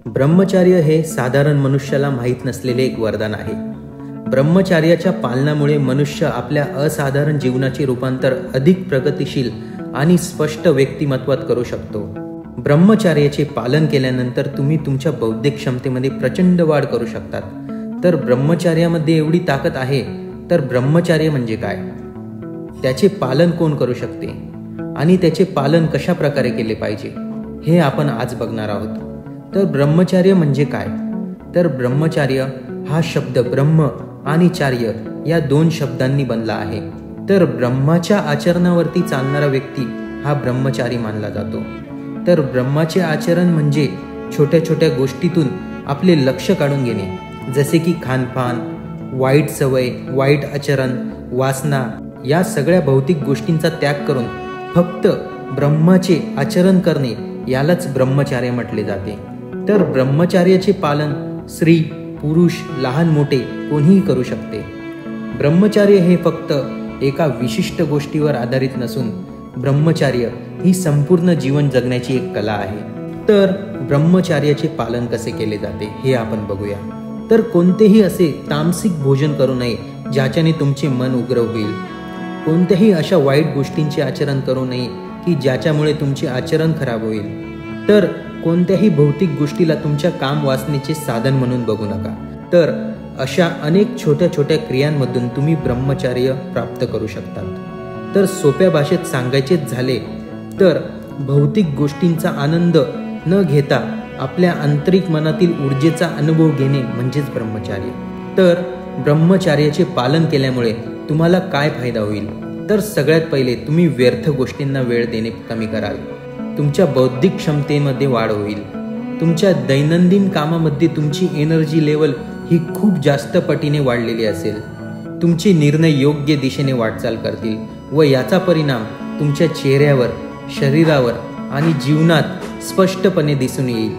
ब्रह्मचर्य हे साधारण मनुष्याला माहीत नसलेले एक वरदान आहे। ब्रह्मचर्याच्या पालनामुळे मनुष्य आपल्या असाधारण जीवनाचे रूपांतर अधिक प्रगतिशील आणि स्पष्ट व्यक्तिमत्वात करू शकतो। ब्रह्मचर्याचे पालन केल्यानंतर तुम्ही तुमच्या बौद्धिक क्षमतेमध्ये प्रचंड वाढ करू शकतात। तर ब्रह्मचर्यामध्ये एवढी ताकद आहे, तर ब्रह्मचर्य म्हणजे काय, त्याचे पालन कोण करू शकते आणि त्याचे पालन कशा प्रकारे केले पाहिजे हे आपण आज बघणार आहोत। तर ब्रह्मचर्य म्हणजे काय, तर ब्रह्मचर्य हा शब्द ब्रह्म आणि चार्य या दोन शब्दांनी बनला आहे। तर ब्रह्माच्या आचरणावरती चालणारा व्यक्ती हा ब्रह्मचारी मानला जातो। तर ब्रह्माचे आचरण म्हणजे छोट्या छोट्या गोष्टीतून आपले लक्ष काढून घेणे, जसे की खानपान, वाईट सवय, वाईट आचरण, वासना या सगळ्या भौतिक गोष्टींचा त्याग करून फक्त ब्रह्माचे आचरण करणे यालाच ब्रह्मचर्य म्हटले जाते। तर ब्रह्मचर्याचे पालन स्त्री पुरुष लहान मोठे कोणीही करू शकते। ब्रह्मचर्य हे फक्त एका विशिष्ट गोष्टीवर आधारित नसून ब्रह्मचर्य ही संपूर्ण जीवन जगण्याची एक कला आहे। तर ब्रह्मचर्याचे पालन कसे केले जाते हे आपण बघूया। तर कोणतेही असे तामसिक भोजन करू नये ज्याच्याने तुमचे मन उग्र होईल। कोणत्याही अशा वाईट गोष्टींचे आचरण करू नये की ज्याच्यामुळे तुमचे आचरण खराब होईल। तर कोणत्याही भौतिक गोष्टीला तुमच्या काम वासनेचे साधन म्हणून बघू नका। तर अशा अनेक छोट्या छोट्या क्रियांमधून तुम्ही ब्रह्मचर्य प्राप्त करू शकतात। तर सोप्या भाषेत सांगायचेच झाले तर भौतिक गोष्टींचा आनंद न घेता आपल्या आंतरिक मनातील ऊर्जेचा अनुभव घेणे म्हणजेच ब्रह्मचर्य। तर ब्रह्मचर्याचे पालन केल्यामुळे तुम्हाला काय फायदा होईल, तर सगळ्यात पहिले तुम्ही व्यर्थ गोष्टींना वेळ देणे कमी कराल। तुमच्या बौद्धिक क्षमतेमध्ये वाढ होईल। तुमच्या दैनंदिन कामामध्ये तुमची एनर्जी लेवल ही खूप जास्त पटीने वाढलेली असेल। तुमचे निर्णय योग्य दिशेने वाटचाल करतील व याचा परिणाम तुमच्या चेहऱ्यावर, शरीरावर आणि जीवनात स्पष्टपणे दिसून येईल।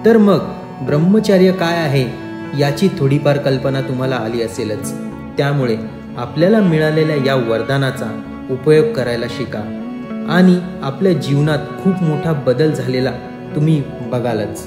तर मग ब्रह्मचर्य काय आहे याची थोडीफार कल्पना तुम्हाला आली असेलच। त्यामुळे आपल्याला मिळालेल्या या वरदानाचा उपयोग करायला शिका आणि आपल्या जीवनात खूप मोठा बदल झालेला तुम्ही बघालच।